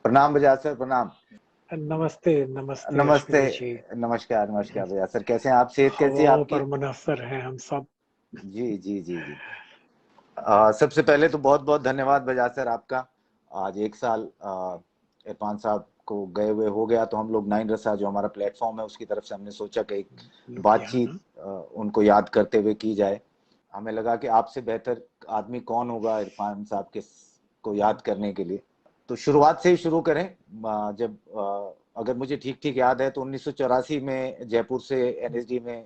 प्रणाम बजाज सर, प्रणाम। नमस्ते नमस्ते नमस्ते। अश्विनी जी। नमस्कार नमस्कार बजाज सर, कैसे हैं आप? सेहत कैसी है हवाओं आपकी? पर मुनस्सर हैं हम सब। जी जी जी जी। सबसे पहले तो बहुत बहुत धन्यवाद बजाज सर आपका। आज 1 साल इरफान साहब को गए हुए हो गया, तो हम लोग नाइन रसा जो हमारा प्लेटफॉर्म है उसकी तरफ से हमने सोचा कि एक बातचीत लुधियाना। उनको याद करते हुए की जाए। हमें लगा कि आपसे बेहतर आदमी कौन होगा इरफान साहब के को याद करने के लिए। तो शुरुआत से ही शुरू करें। जब अगर मुझे ठीक ठीक याद है तो 1984 में जयपुर से एनएसडी में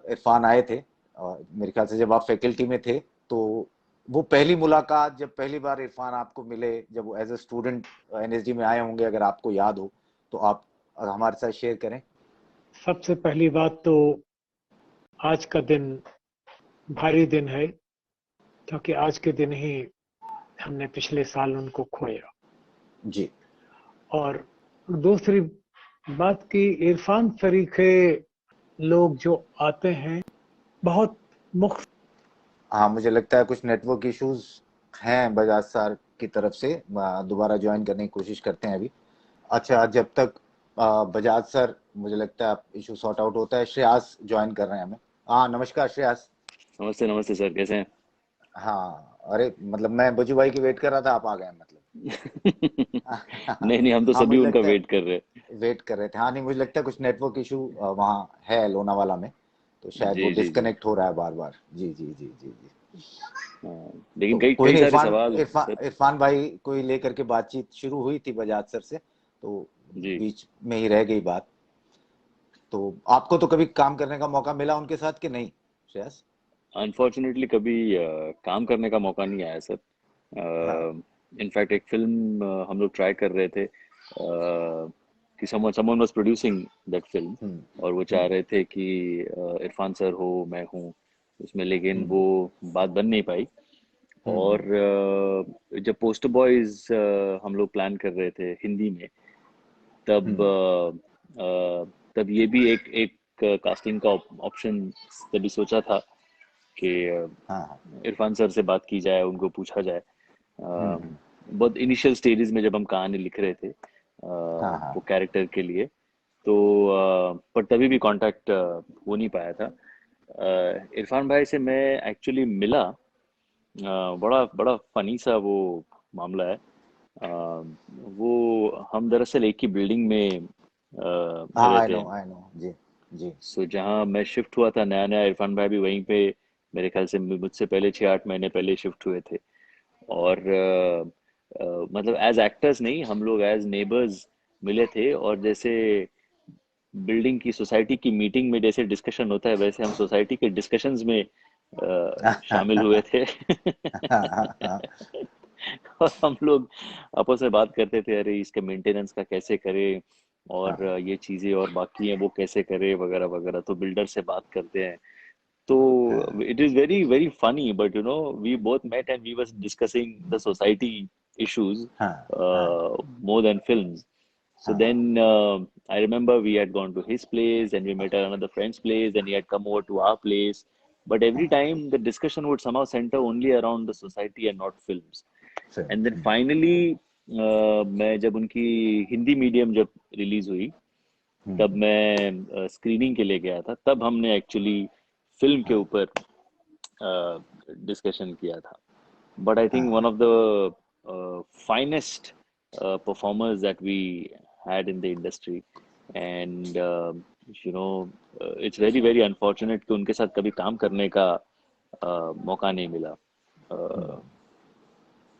इरफान आए थे। मेरे ख्याल से जब आप फैकल्टी में थे, तो वो पहली मुलाकात, जब पहली बार इरफान आपको मिले, जब वो एज ए स्टूडेंट एनएसडी में आए होंगे, अगर आपको याद हो तो आप हमारे साथ शेयर करें। सबसे पहली बात तो आज का दिन भारी दिन है, क्योंकि आज के दिन ही हमने पिछले साल उनको खोया। जी। और दूसरी बात की इरफान तरीके लोग जो आते हैं बहुत मुख्त। हाँ, मुझे लगता है कुछ नेटवर्क इश्यूज हैं बजाज सर की तरफ से। दोबारा ज्वाइन करने की कोशिश करते हैं अभी। अच्छा, जब तक बजाज सर, मुझे लगता है आप इशू सॉर्ट आउट होता है, श्रेयास ज्वाइन कर रहे हैं हमें। हाँ, नमस्कार श्रेयास। नमस्ते नमस्ते सर, कैसे हैं? हाँ, अरे मतलब मैं बजू भाई की वेट कर रहा था, आप आ गए मतलब। नहीं नहीं, हम तो हाँ, सभी मुझे उनका लगता है वेट कर रहे हैं। वेट कर रहे थे। हाँ नहीं, मुझे लगता है कुछ नेटवर्क इशू वहाँ है लोनावाला में, तो शायद वो जी जी जी। डिस्कनेक्ट हो रहा है बार बार। जी जी जी जी जी। हाँ, लेकिन तो कई कोई कई नहीं, सारे इरफान सवाल इरफान सर। इरफान भाई को ही लेकर के बातचीत शुरू हुई थी बजाज सर से, तो जी। बीच में ही रह गई बात। तो आपको तो कभी काम करने का मौका मिला उनके साथ कि नहीं श्रेयस? अनफॉर्चुनेटली कभी काम करने का मौका नहीं आया सर। हाँ। इनफैक्ट एक फिल्म हम लोग ट्राई कर रहे थे, कि someone was producing that film, hmm और वो चाह हम्म रहे थे कि इरफान सर हो, मैं हूँ उसमें, लेकिन हम्म वो बात बन नहीं पाई। और हम्म जब पोस्टर बॉयज हम लोग प्लान कर रहे थे हिंदी में, तब हम्म। तब ये भी एक एक कास्टिंग का ऑप्शन तभी सोचा था कि हाँ हाँ। इरफान सर से बात की जाए, उनको पूछा जाए। हम्म। बहुत इनिशियल स्टेजेस में जब हम कहानी लिख रहे थे हाँ हाँ। वो कैरेक्टर के लिए, तो पर तभी भी कांटेक्ट हो नहीं पाया था। इरफान भाई से मैं एक्चुअली मिला, बड़ा बड़ा फनी सा वो मामला है। वो हम दरअसल एक ही बिल्डिंग में हाँ, आई रहते नो हैं। I know. जी जी। सो जहाँ मैं शिफ्ट हुआ था नया नया, इरफान भाई भी वहीं पे, मेरे ख्याल से मुझसे पहले 6-8 महीने पहले शिफ्ट हुए थे। और मतलब एज एक्टर्स नहीं, हम लोग एज नेबर्स मिले थे। और जैसे बिल्डिंग की, सोसाइटी की मीटिंग में जैसे डिस्कशन होता है, वैसे हम सोसाइटी के डिस्कशंस में शामिल हुए थे। और हम लोग आपस में बात करते थे, अरे इसके मेंटेनेंस का कैसे करें, और हाँ ये चीजें और बाकी हैं वो कैसे करें वगैरह वगैरह, तो बिल्डर से बात करते हैं। तो हाँ it is very very funny, but we both met and we was discussing the society issues हाँ हाँ more than films. So हाँ then I remember we had gone to his place and we met at another friend's place and he had come over to our place. But every हाँ। time the discussion would somehow center only around the society and not films. Film. And then finally मैं जब उनकी Hindi medium जब release हुई, तब हम्म। मैं screening के लिए गया था, तब हमने एक्चुअली फिल्म के हाँ ऊपर डिस्कशन किया था। बट आई थिंक वन हाँ of the finest performers that we had in the industry, and you know it's very very unfortunate कि उनके साथ कभी काम करने का मौका नहीं मिला। uh,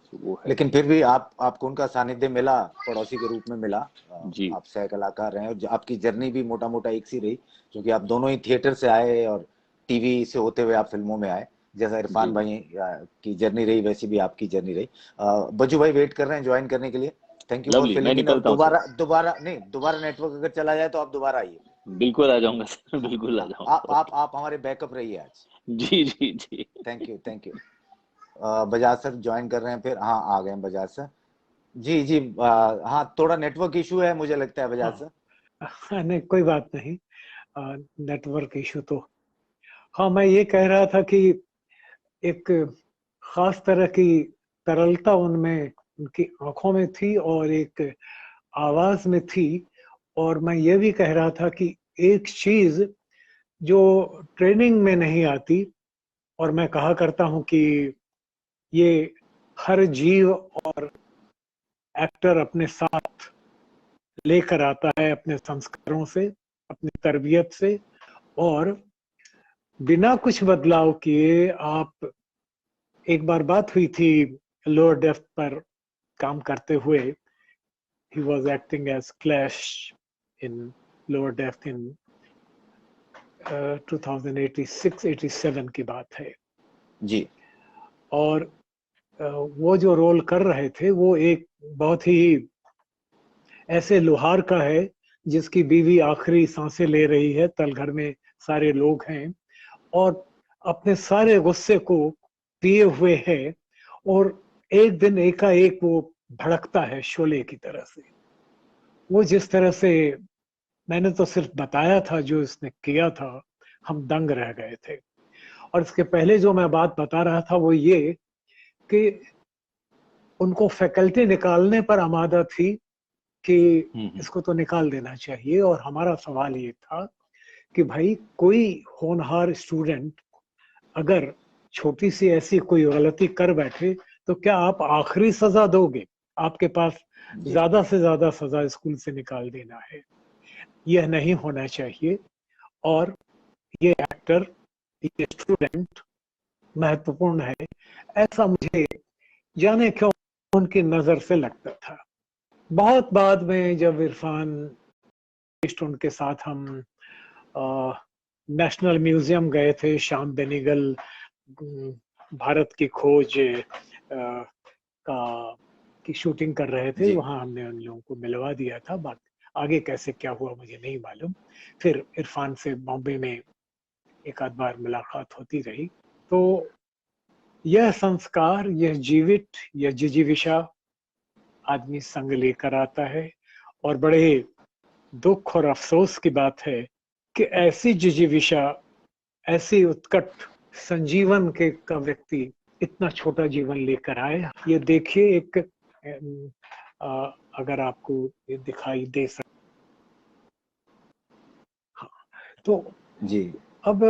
so वो है। लेकिन फिर भी आपको उनका सानिध्य मिला, पड़ोसी के रूप में मिला। जी आप सह कलाकार रहे और आपकी जर्नी भी मोटा मोटा एक सी रही, क्योंकि आप दोनों ही थिएटर से आए और टीवी से होते हुए आप फिल्मों में आए। जैसा इरफान जी। भाई की जर्नी रही, वैसी भी आपकी जर्नी रही। बज्जू भाई वेट कर रहे हैं ज्वाइन करने के लिए। थैंक यू फॉर लवली, मैं फिलिंग इन। और निकलता हूँ सर। दोबारा दोबारा नहीं, दोबारा नेटवर्क अगर चला जाए तो आप दोबारा आइए। बिल्कुल आ जाऊंगा सर, बिल्कुल आ हाँ, जाऊंगा। ओके। आप हमारे बैकअप रहिए आज। जी जी जी। Thank you thank you. Bajaj sir join कर रहे हैं फिर। हाँ, आ गए हैं बजाज सर। जी जी। हाँ, थोड़ा नेटवर्क इशू है मुझे लगता है बजाज सर। हाँ। नहीं, कोई बात नहीं। नेटवर्क इशू तो, हाँ, मैं ये कह रहा था कि एक खास तरह की तरलता उनमें उनकी आंखों में थी और एक आवाज में थी। और मैं ये भी कह रहा था कि एक चीज जो ट्रेनिंग में नहीं आती, और मैं कहा करता हूं कि ये हर जीव और एक्टर अपने साथ लेकर आता है, अपने संस्कारों से, अपनी तरबियत से। और बिना कुछ बदलाव किए आप, एक बार बात हुई थी लोअर डेप्थ पर काम करते हुए, he was acting as Clash in lower depth in 2086-87 की बात है। जी और वो जो रोल कर रहे थे वो एक बहुत ही ऐसे लोहार का है जिसकी बीवी आखिरी सांसें ले रही है, तलघर में सारे लोग हैं और अपने सारे गुस्से को पिए हुए है, और एक दिन एकाएक वो भड़कता है शोले की तरह से। वो जिस तरह से, मैंने तो सिर्फ बताया था जो इसने किया था, हम दंग रह गए थे। और इसके पहले जो मैं बात बता रहा था वो ये कि उनको फैकल्टी निकालने पर आमादा थी कि इसको तो निकाल देना चाहिए। और हमारा सवाल ये था कि भाई कोई होनहार स्टूडेंट अगर छोटी सी ऐसी कोई गलती कर बैठे तो क्या आप आखिरी सजा दोगे? आपके पास ज्यादा से ज्यादा सजा स्कूल से निकाल देना है। यह नहीं होना चाहिए। और ये एक्टर, ये स्टूडेंट महत्वपूर्ण है, ऐसा मुझे जाने क्यों उनकी नजर से लगता था। बहुत बाद में जब इरफान उनके साथ हम नेशनल म्यूजियम गए थे, श्याम बेनेगल भारत की खोज का की शूटिंग कर रहे थे, वहां हमने उन लोगों को मिलवा दिया था। बात आगे कैसे क्या हुआ मुझे नहीं मालूम। फिर इरफान से बॉम्बे में एक आध बार मुलाकात होती रही। तो यह संस्कार, यह जीवित, यह जिजीविषा आदमी संग लेकर आता है। और बड़े दुख और अफसोस की बात है कि ऐसी जिजीविषा, ऐसी उत्कट संजीवन के का व्यक्ति इतना छोटा जीवन लेकर आए। ये देखिए, एक अगर आपको ये दिखाई दे सके। हाँ, तो जी अब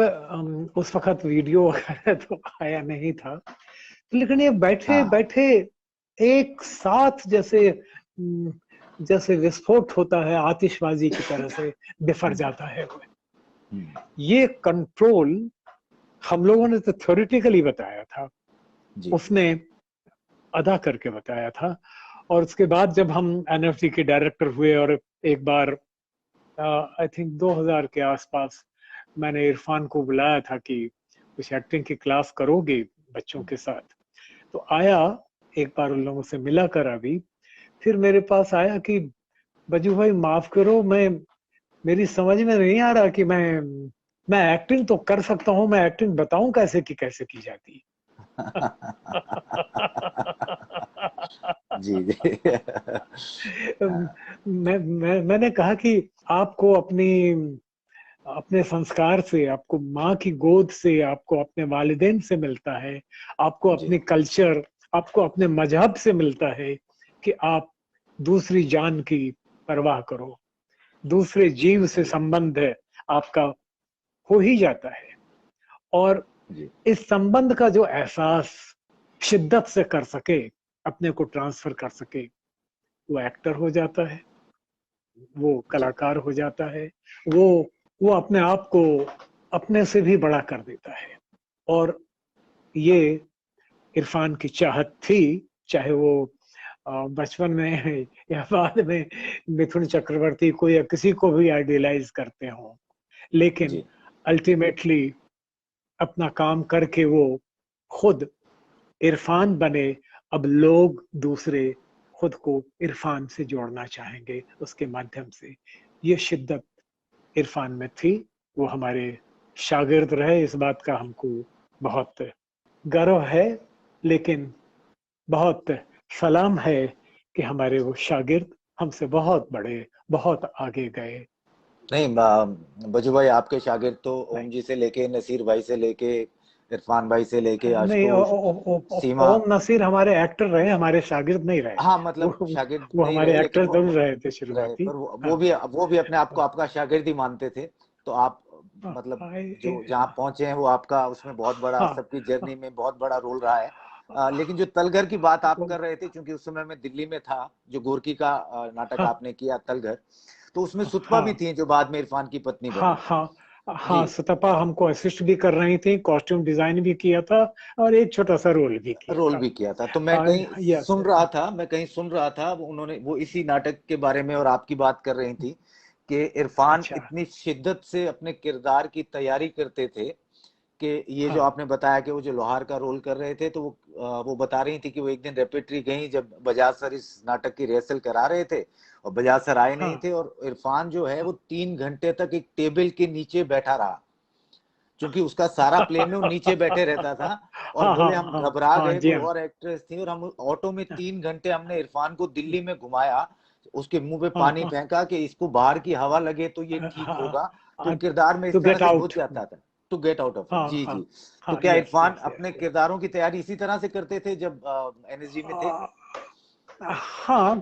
उस वक्त वीडियो वगैरह तो आया नहीं था, लेकिन ये बैठे बैठे एक साथ जैसे जैसे विस्फोट होता है आतिशबाजी की तरह से बिफर जाता है। ये कंट्रोल हम लोगों ने तो थ्योरेटिकली बताया था, उसने अदा करके बताया था। और उसके बाद जब हम एनएफटी के डायरेक्टर हुए और एक बार आई थिंक 2000 के आसपास मैंने इरफान को बुलाया था कि कुछ एक्टिंग की क्लास करोगे बच्चों के साथ, तो आया, एक बार उन लोगों से मिला कर अभी, फिर मेरे पास आया कि बजू भाई माफ करो, मेरी समझ में नहीं आ रहा कि मैं एक्टिंग तो कर सकता हूँ, मैं एक्टिंग बताऊं कैसे की जाती जी जी मैंने कहा कि आपको अपने संस्कार से, आपको माँ की गोद से, आपको अपने वालिदैन से मिलता है, आपको अपनी कल्चर, आपको अपने मजहब से मिलता है कि आप दूसरी जान की परवाह करो, दूसरे जीव से संबंध है आपका हो ही जाता है। और इस संबंध का जो एहसास शिद्दत से कर सके, अपने को ट्रांसफर कर सके, वो एक्टर हो जाता है, वो कलाकार हो जाता है, वो अपने आप को अपने से भी बड़ा कर देता है। और ये इरफान की चाहत थी, चाहे वो बचपन में या बाद में मिथुन चक्रवर्ती को या किसी को भी आइडियलाइज करते हो, लेकिन अल्टीमेटली अपना काम करके वो खुद इरफान बने। अब लोग दूसरे खुद को इरफान से जोड़ना चाहेंगे उसके माध्यम से। ये शिद्दत इरफान में थी। वो हमारे शागिर्द रहे, इस बात का हमको बहुत गर्व है, लेकिन बहुत सलाम है कि हमारे वो शागिर्द हमसे बहुत बड़े, बहुत आगे गए। नहीं बजू भाई, आपके शागिर्द तो ओम जी से लेके नसीर भाई से लेके इरफान भाई से लेके नहीं, आशुतोष, सीमा। ओम नसीर हमारे एक्टर रहे, हमारे शागिर्द नहीं रहे। हाँ मतलब वो शागिर्द वो नहीं रहे, हमारे लेकिन एक्टर वो जरूर रहे थे रहे, शुरुआती। पर हाँ वो भी अपने आप को आपका शागिर्द ही मानते थे। तो आप हाँ मतलब हाँ जो जहाँ पहुंचे हैं वो आपका उसमें बहुत बड़ा, हाँ, सबकी जर्नी में बहुत बड़ा रोल रहा है। लेकिन जो तलघर की बात आप वो- कर रहे थे, क्योंकि उस समय मैं दिल्ली में था, जो गोरकी का नाटक हाँ आपने किया तलघर, तो उसमें सुतपा भी हाँ थी जो बाद में इरफान की पत्नी हाँ बनी। हाँ जी, हाँ, सुतपा हमको असिस्ट भी कर रही थी, कॉस्ट्यूम डिजाइन भी किया था और एक छोटा सा रोल भी किया रोल था। भी किया था। तो मैं कहीं यस। सुन रहा था, उन्होंने वो इसी नाटक के बारे में और आपकी बात कर रही थी कि इरफान अच्छा। इतनी शिद्दत से अपने किरदार की तैयारी करते थे कि ये जो हाँ आपने बताया कि वो जो लोहार का रोल कर रहे थे, तो वो बता रही थी कि वो एक दिन रेपेट्री गई जब बजाज सर इस नाटक की रिहर्सल करा रहे थे, और बजाज सर आए नहीं हाँ थे, और इरफान जो है वो हाँ 3 घंटे तक एक टेबल के नीचे बैठा रहा, क्योंकि उसका सारा प्ले में वो नीचे बैठे रहता था। और हाँ हाँ बोले हम हाँ घबरा हाँ गए, जी कोई हाँ और एक्ट्रेस थी, और हम ऑटो में 3 घंटे हमने इरफान को दिल्ली में घुमाया, उसके मुंह पे हाँ पानी हाँ फेंका कि इसको बाहर की हवा लगे तो ये ठीक हाँ होगा। तो हाँ, किरदार में टू इस तरह गेट से घुस आउट। जाता था, to get out of it. हाँ जी हाँ जी। तो हाँ, क्या यस इरफान यस अपने यस। किरदारों की तैयारी इसी तरह से करते थे जब एनएसजी में थे? हाँ,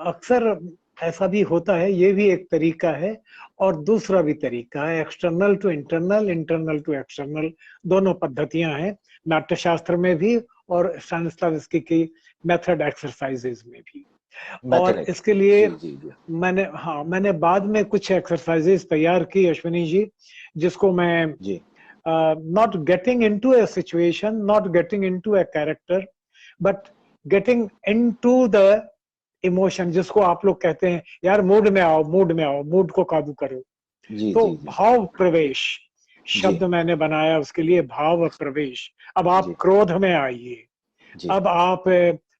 अक्सर ऐसा भी होता है, ये भी एक तरीका है। और दूसरा भी तरीका है, external to internal, internal to external, दोनों पद्धतियां हैं नाट्यशास्त्र में भी और स्टानिस्लावस्की की मेथड एक्सरसाइजेज में भी। मेथड और इसके एक्सरसाइज, लिए जी जी जी। मैंने बाद में कुछ एक्सरसाइजेज तैयार की अश्विनी जी, जिसको मैं जी not getting into a situation, not getting into a character, but getting into the emotion, जिसको आप लोग कहते हैं यार मूड में आओ, मूड में आओ, मूड को काबू करो। जी तो जी जी भाव प्रवेश जी शब्द मैंने बनाया उसके लिए, भाव प्रवेश। अब आप जी क्रोध में आइए, जी अब आप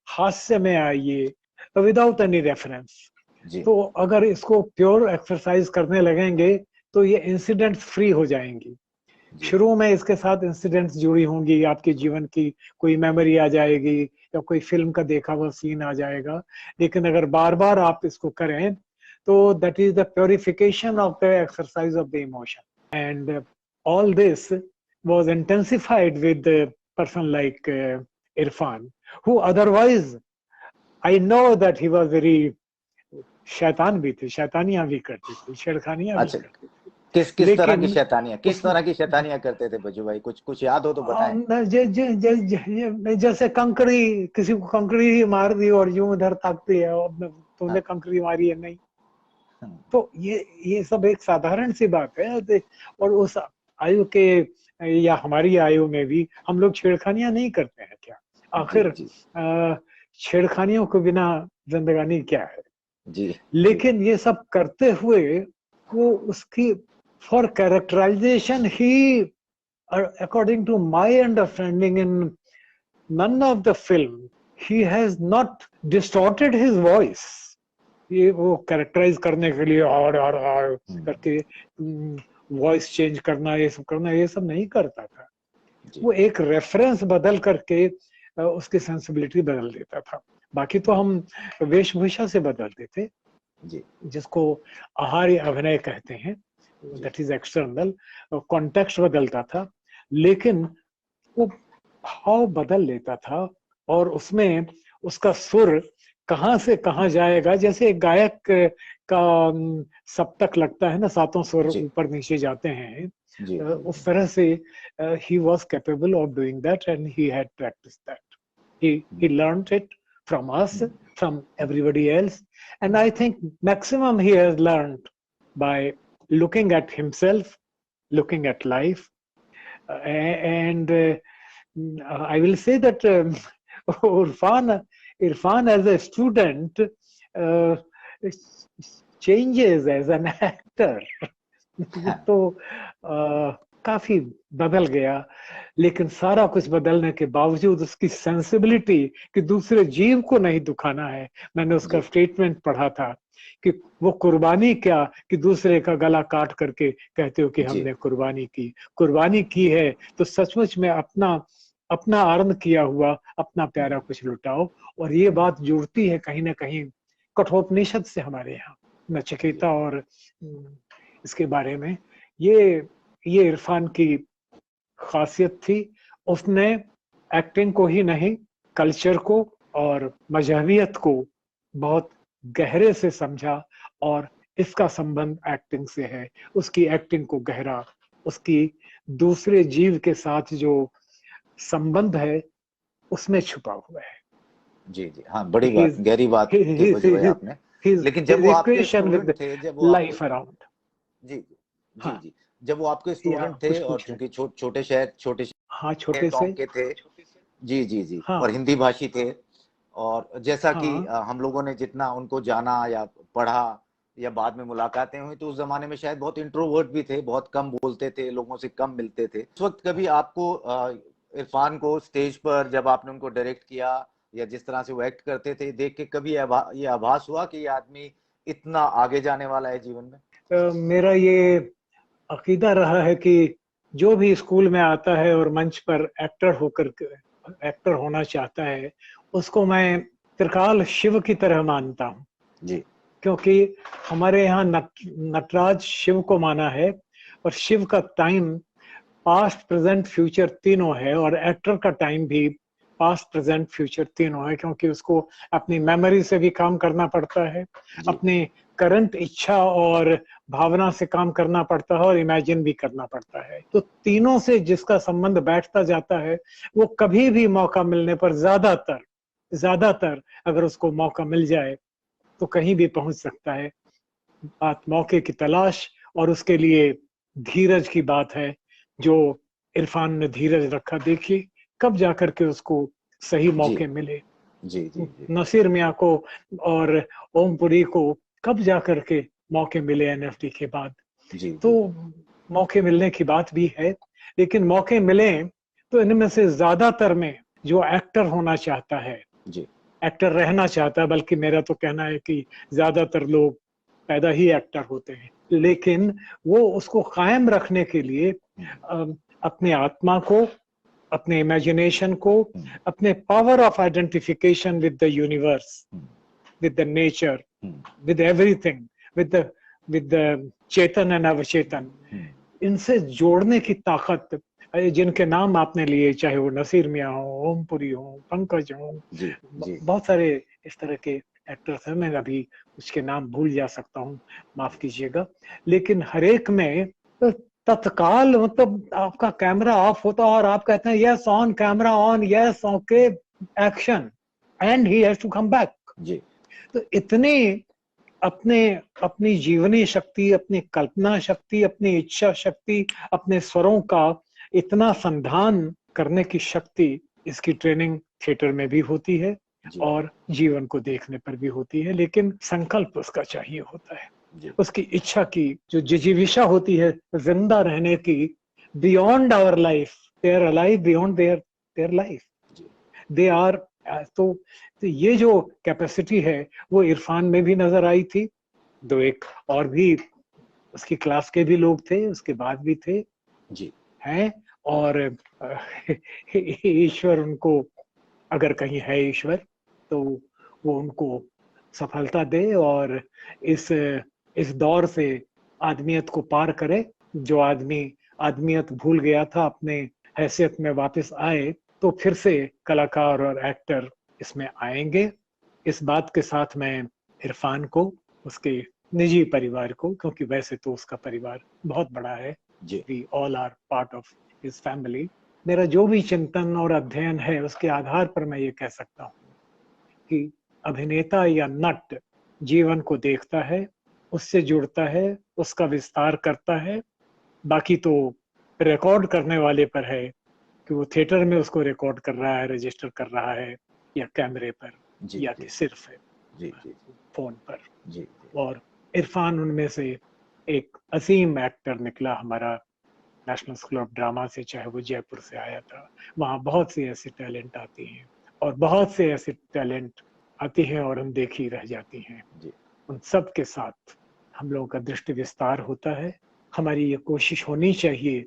हास्य में आइए, विदाउट एनी रेफरेंस। जी तो अगर इसको प्योर एक्सरसाइज करने लगेंगे तो ये इंसिडेंट फ्री हो जाएंगी। जी शुरू में इसके साथ इंसिडेंट्स जुड़ी होंगी, आपके जीवन की कोई मेमोरी आ जाएगी या कोई फिल्म का देखा हुआ सीन आ जाएगा। लेकिन अगर बार बार आप इसको करें तो that is the purification of the exercise of the emotion. And all this was intensified with a person like Irfan, who otherwise I know that he was very शैतान भी थे, शैतानियां भी करते थे, छेड़खानियां भी अच्छा, करते थे। किस तरह की लेकिन शैतानियां, किस उस तरह की शैतानियां करते थे बच्चू भाई? कुछ याद हो तो बताएं। जैसे कंकड़ी, किसी को कंकड़ी ही मार दी और यूं इधर ताकती है और तुमने हाँ, कंकड़ी मारी है नहीं। हाँ, तो ये सब एक साधारण सी बात है। और उस आयु के या हमारी आयु में भी हम लोग छेड़खानियां नहीं करते हैं क्या? जी आखिर जी छेड़खानियों के बिना जिंदगानी क्या है? जी जी लेकिन ये सब करते हुए वो उसकी फॉर कैरेक्टराइजेशन ही, according to my understanding in none of the film, he has not distorted his voice. ये वो कैरेक्टराइज करने के लिए और हम्म, करके वॉइस चेंज करना, ये सब करना, ये सब नहीं करता था। जी वो एक रेफरेंस बदल करके उसकी सेंसिबिलिटी बदल देता था। बाकी तो हम वेशभूषा से बदलते थे, जी जिसको आहार्य अभिनय कहते हैं, जी दैट इज एक्सटर्नल। कॉन्टेक्स्ट बदलता था, लेकिन वो भाव बदल लेता था। और उसमें उसका सुर कहाँ से कहाँ जाएगा, जैसे एक गायक का सप्तक लगता है ना, सातों सुर जी ऊपर नीचे जाते हैं, जी उस तरह से he was capable of doing that and he had practiced that. He learned it from us, from everybody else, and I think maximum he has learned by looking at himself, looking at life, and I will say that Irfan as a student uh, changes as an actor. वो हाँ, तो काफी बदल गया। लेकिन सारा कुछ बदलने के बावजूद उसकी सेंसिबिलिटी कि दूसरे जीव को नहीं दुखाना है, मैंने उसका जी स्टेटमेंट पढ़ा था कि वो कुर्बानी क्या कि दूसरे का गला काट करके कहते हो कि जी हमने कुर्बानी की है तो सचमुच में अपना अपना अर्न किया हुआ अपना प्यारा कुछ लुटाओ। और ये बात जुड़ती है कहीं ना कहीं कठोपनिषद से हमारे यहाँ, जी नचिकेता और इसके बारे में। ये ये इरफान की खासियत थी, उसने एक्टिंग को ही नहीं, कल्चर को और मजहबियत को बहुत गहरे से समझा, और इसका संबंध एक्टिंग से है। उसकी एक्टिंग को गहरा, उसकी दूसरे जीव के साथ जो संबंध है उसमें छुपा हुआ है। जी जी, हाँ, बड़ी बात, His, गहरी बात his, जो है his, आपने। his, लेकिन जब his वो आपके equation स्टूडेंट with थे, जब वो आपके, life around। जी जी जी हाँ, जी, जब वो आपके या स्टूडेंट थे कुछ और पूछ रहे। चूंकि छोटे हाँ, शहर छोटे गांव से। के थे, जी जी जी, और हाँ हिंदी भाषी थे, और जैसा कि हाँ हम लोगों ने जितना उनको जाना या पढ़ा या बाद में मुलाकातें हुई, तो उस जमाने में शायद बहुत इंट्रोवर्ट भी थे, बहुत कम बोलते थे, लोगों से कम मिलते थे। उस वक्त कभी आपको इरफान को स्टेज पर जब आपने उनको डायरेक्ट किया या जिस तरह से वो एक्ट करते थे देख के कभी ये आभास हुआ कि ये आदमी इतना आगे जाने वाला है जीवन में? मेरा ये अकीदा रहा है कि जो भी स्कूल में आता है और मंच पर एक्टर होना चाहता है, उसको मैं त्रिकाल शिव की तरह मानता हूँ। जी क्योंकि हमारे यहाँ नटराज शिव को माना है, और शिव का टाइम पास्ट प्रेजेंट फ्यूचर तीनों है, और एक्टर का टाइम भी पास्ट प्रेजेंट फ्यूचर तीनों है, क्योंकि उसको अपनी मेमोरी से भी काम करना पड़ता है, जी अपनी करंट इच्छा और भावना से काम करना पड़ता है, और इमेजिन भी करना पड़ता है। तो तीनों से जिसका संबंध बैठता जाता है, वो कभी भी मौका मिलने पर ज्यादातर अगर उसको मौका मिल जाए तो कहीं भी पहुंच सकता है। बात मौके की तलाश और उसके लिए धीरज की बात है, जो इरफान ने धीरज रखा। देखिए कब जाकर के उसको सही जी मौके मिले। जी जी जी नसीर मियाँ को और ओमपुरी को कब जाकर के मौके मिले एनएफटी के बाद। जी तो जी मौके मिलने की बात भी है, लेकिन मौके मिले तो इनमें से ज्यादातर में जो एक्टर होना चाहता है, जी एक्टर रहना चाहता है, बल्कि मेरा तो कहना है कि ज्यादातर लोग पैदा ही एक्टर होते हैं, लेकिन वो उसको कायम रखने के लिए अपने आत्मा को, अपने इमेजिनेशन को, अपने power of identification with the universe, with the nature, with everything, with the Chetan and अवचेतन, इनसे जोड़ने की ताकत, जिनके नाम आपने लिए, चाहे वो नसीर मियाँ हो, ओमपुरी हो, पंकज हो, जी जी बहुत सारे इस तरह के एक्टर्स हैं, मैं अभी उसके नाम भूल जा सकता हूँ, माफ कीजिएगा। लेकिन हर एक में तो तत्काल, मतलब आपका कैमरा ऑफ होता और आप कहते हैं yes on, camera on, yes okay, action, and he has to come back. जी तो इतने अपने अपनी जीवनी शक्ति, अपनी कल्पना शक्ति, अपनी इच्छा शक्ति, अपने स्वरों का इतना संधान करने की शक्ति, इसकी ट्रेनिंग थिएटर में भी होती है जी और जीवन को देखने पर भी होती है, लेकिन संकल्प उसका चाहिए होता है, जी उसकी इच्छा की जो जिजीविषा होती है जिंदा रहने की, beyond our life, they are alive beyond their life, जी दे आर। तो ये जो कैपेसिटी है वो इरफान में भी नजर आई थी। दो एक और भी उसकी क्लास के भी लोग थे, उसके बाद भी थे, जी हैं। और ईश्वर उनको, अगर कहीं है ईश्वर, तो वो उनको सफलता दे और इस दौर से आदमियत को पार करे। जो आदमी आदमियत भूल गया था, अपने हैसियत में वापस आए, तो फिर से कलाकार और एक्टर इसमें आएंगे। इस बात के साथ मैं इरफान को, उसके निजी परिवार को, क्योंकि वैसे तो उसका परिवार बहुत बड़ा है, जी we all are part of his family, मेरा जो भी चिंतन और अध्ययन है उसके आधार पर मैं ये कह सकता हूँ कि अभिनेता या नट जीवन को देखता है, उससे जुड़ता है, उसका विस्तार करता है। बाकी तो रिकॉर्ड करने वाले पर है कि वो थिएटर में उसको रिकॉर्ड कर रहा है, रजिस्टर कर रहा है, या कैमरे पर, जी या जी कि सिर्फ है जी जी फोन पर। जी और इरफान उनमें से एक असीम एक्टर निकला हमारा, नेशनल स्कूल ऑफ ड्रामा से, चाहे वो जयपुर से आया था। वहाँ बहुत से ऐसे टैलेंट आते हैं, और बहुत से ऐसे टैलेंट आती हैं और हम देखी रह जाती हैं। जी उन सब के साथ हम लोगों का दृष्टि विस्तार होता है। हमारी ये कोशिश होनी चाहिए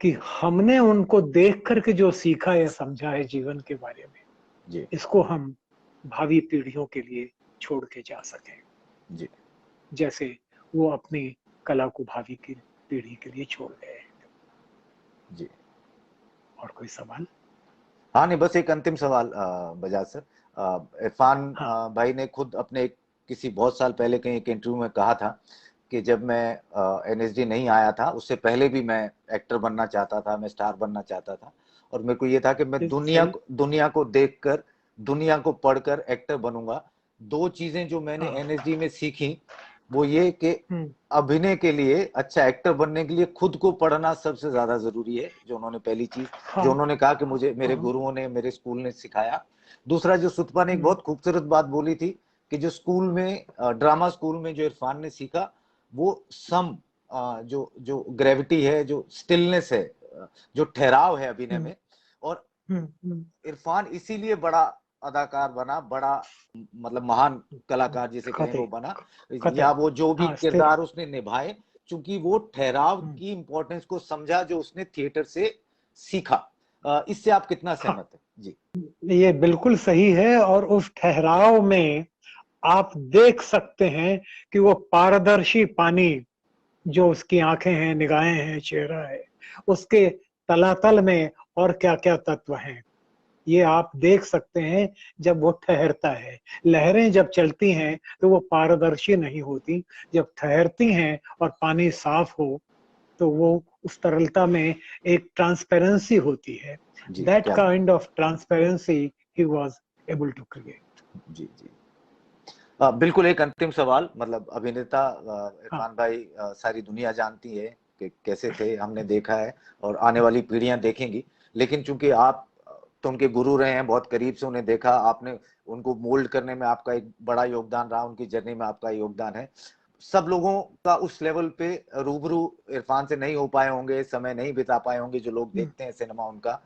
कि हमने उनको देख करके जो सीखा या समझा है जीवन के बारे में, जी इसको हम भावी पीढ़ियों के लिए छोड़ के जा सकें, जी जैसे वो अपनी कला को भावी की पीढ़ी के लिए छोड़ गए। जी और कोई सवाल? हाँ नहीं, बस एक अंतिम सवाल बजाज सर। इरफान हाँ। भाई ने खुद अपने किसी बहुत साल पहले कहीं एक इंटरव्यू में कहा था कि जब मैं एनएसडी नहीं आया था उससे पहले भी मैं एक्टर बनना चाहता था, मैं स्टार बनना चाहता था, और मेरे को ये था कि मैं सही। दुनिया को देखकर, दुनिया को पढ़कर एक्टर बनूंगा। दो चीजें जो मैंने हाँ। एनएसडी में सीखी वो ये कि हम्म। अभिनय के लिए, अच्छा एक्टर बनने के लिए खुद को पढ़ना सबसे ज्यादा जरूरी है, जो उन्होंने पहली चीज, हाँ। जो उन्होंने कहा कि मुझे मेरे हाँ। गुरुओं ने, मेरे स्कूल ने सिखाया। दूसरा, जो सुतपा ने एक हम्म। बहुत खूबसूरत बात बोली थी कि जो स्कूल में, ड्रामा स्कूल में जो इरफान ने सीखा वो सम, जो जो ग्रेविटी है, जो स्टिलनेस है, जो ठहराव है अभिनय हम्म। में। और हम्म। इरफान इसीलिए बड़ा अदाकार बना, बड़ा मतलब महान कलाकार जिसे कहें कते वो बना, कते या वो जो भी हाँ, स्थिर। किरदार उसने निभाए, चूंकि वो ठहराव हम्म। की इंपॉर्टेंस को समझा जो उसने थिएटर से सीखा। इससे आप कितना हाँ, सहमत हैं जी? ये बिल्कुल सही है। और उस ठहराव में आप देख सकते हैं कि वो पारदर्शी पानी, जो उसकी आंखें हैं, निगाहें हैं, चेहरा है, उसके तलातल में और क्या क्या तत्व हैं, ये आप देख सकते हैं जब वो ठहरता है। लहरें जब चलती हैं तो वो पारदर्शी नहीं होती, जब ठहरती हैं और पानी साफ हो तो वो उस तरलता में एक ट्रांसपेरेंसी होती है। जी दैट क्या, kind of transparency he was able to create. जी जी। बिल्कुल एक अंतिम सवाल, मतलब अभिनेता हाँ। इरफान भाई सारी दुनिया जानती है कि कैसे थे, हमने देखा है और आने वाली पीढ़ियां देखेंगी, लेकिन चूंकि आप तो उनके गुरु रहे हैं, बहुत करीब से उन्हें देखा आपने, उनको मोल्ड करने में आपका एक बड़ा योगदान रहा, उनकी जर्नी में आपका योगदान है। सब लोगों का उस लेवल पे रूबरू इरफान से नहीं हो पाए होंगे, समय नहीं बिता पाए होंगे जो लोग देखते हैं सिनेमा उनका।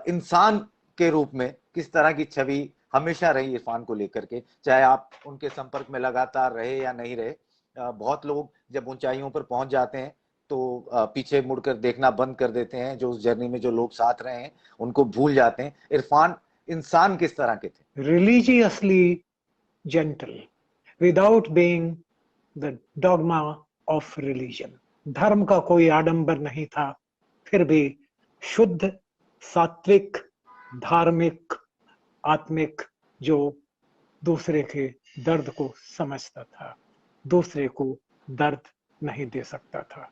इंसान के रूप में किस तरह की छवि हमेशा रही इरफान को लेकर के, चाहे आप उनके संपर्क में लगातार रहे या नहीं रहे? बहुत लोग जब ऊंचाइयों पर पहुंच जाते हैं तो पीछे मुड़कर देखना बंद कर देते हैं, जो उस जर्नी में जो लोग साथ रहे हैं उनको भूल जाते हैं। इरफान इंसान किस तरह के थे? Religiously gentle, without being the dogma of religion. धर्म का कोई आडंबर नहीं था, फिर भी शुद्ध, सात्विक, धार्मिक, आत्मिक, जो दूसरे के दर्द को समझता था, दूसरे को दर्द नहीं दे सकता था।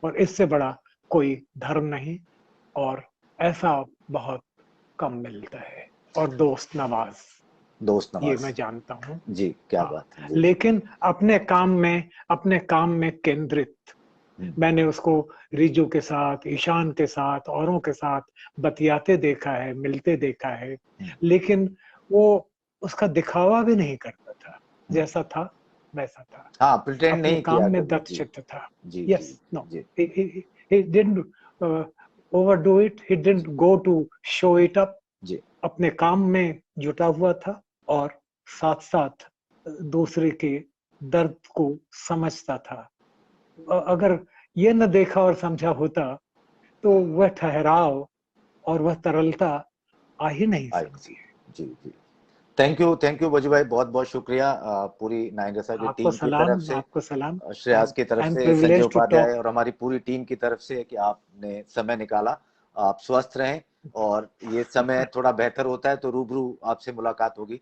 और इससे बड़ा कोई धर्म नहीं, और ऐसा बहुत कम मिलता है। और दोस्त नवाज, दोस्त ये नवाज। मैं जानता हूँ। जी क्या हाँ, बात है जी। लेकिन अपने काम में केंद्रित। मैंने उसको रिजू के साथ, ईशान के साथ, औरों के साथ बतियाते देखा है, मिलते देखा है, लेकिन वो उसका दिखावा भी नहीं करता था, जैसा था वैसा था, हाँ, प्रिटेंड अपने नहीं काम किया में कभी। जी दत्तचित्त था। जी जी यस, नो, जी। he didn't overdo it, he didn't go to show it up। जी अपने काम में जुटा हुआ था और साथ साथ दूसरे के दर्द को समझता था। अगर ये न देखा और समझा होता तो वह ठहराव और वह तरलता आ ही नहीं सकती है। जी जी। थैंक यू बजू भाई, बहुत बहुत शुक्रिया पूरी नाइनरसा की टीम की तरफ से, आपको सलाम। श्रेयास की तरफ आई एम से, Sanjay privileged to Upadhyay talk. और हमारी पूरी टीम की तरफ से कि आपने समय निकाला। आप स्वस्थ रहें, और ये समय थोड़ा बेहतर होता है तो रूबरू आपसे मुलाकात होगी।